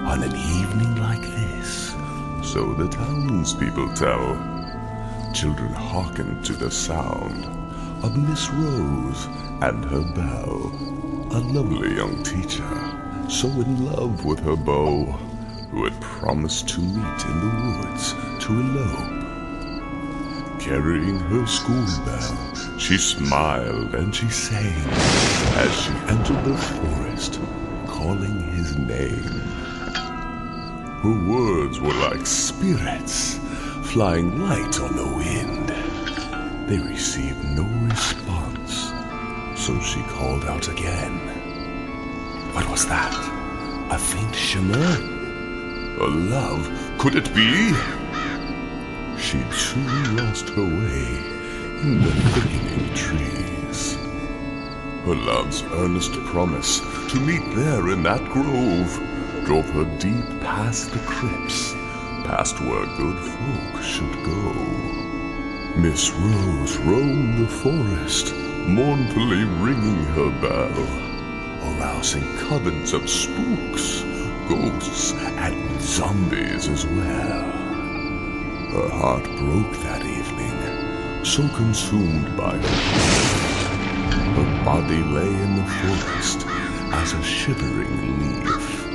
on an evening like this, so the townspeople tell. Children hearken to the sound of Miss Rose and her bell, a lovely young teacher, so in love with her beau, who had promised to meet in the woods to elope. Carrying her school bell, she smiled and she sang as she entered the forest, calling his name. Her words were like spirits, flying light on the wind. They received no response, so she called out again. What was that? A faint shimmer? A love, could it be? She truly lost her way in the thickening trees. Her love's earnest promise to meet there in that grove drove her deep past the crypts, past where good folk should go. Miss Rose roamed the forest, mournfully ringing her bell, arousing covens of spooks, ghosts, and zombies as well. Her heart broke that evening, so consumed by her grief. Her body lay in the forest as a shivering leaf.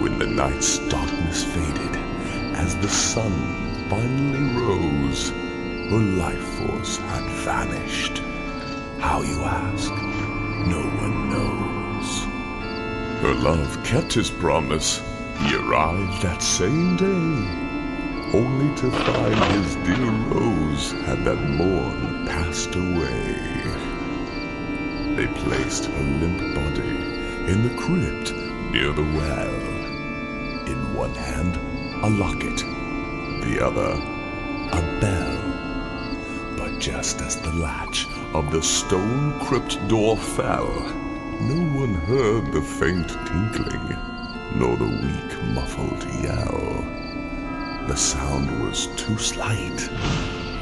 When the night's darkness faded, as the sun finally rose, her life force had vanished. How, you ask? No one knows. Her love kept his promise. He arrived that same day, only to find his dear Rose had that morn passed away. They placed her limp body in the crypt near the well. In one hand, a locket, the other, a bell. But just as the latch of the stone crypt door fell, no one heard the faint tinkling, nor the weak muffled yell. The sound was too slight,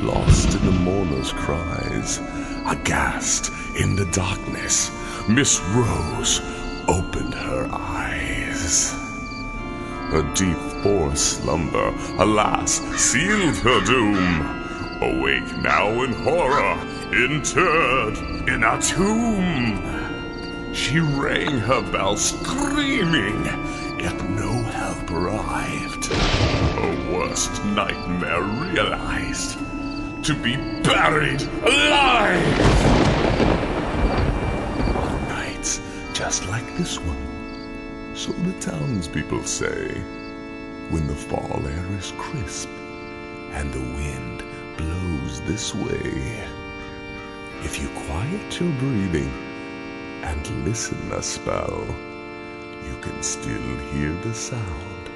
lost in the mourner's cries. Aghast in the darkness, Miss Rose opened her eyes. Her deep forest slumber, alas, sealed her doom. Awake now in horror, interred in a tomb. She rang her bell screaming, yet no help arrived. Her worst nightmare realized, to be buried alive! On nights just like this one, so the townspeople say, when the fall air is crisp and the wind blows this way, if you quiet your breathing and listen a spell, you can still hear the sound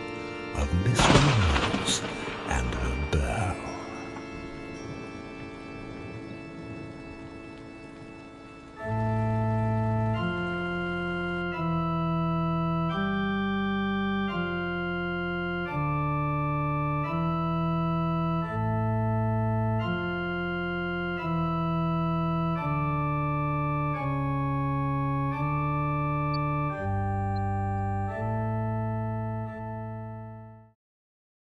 of Miss Rose and her bell.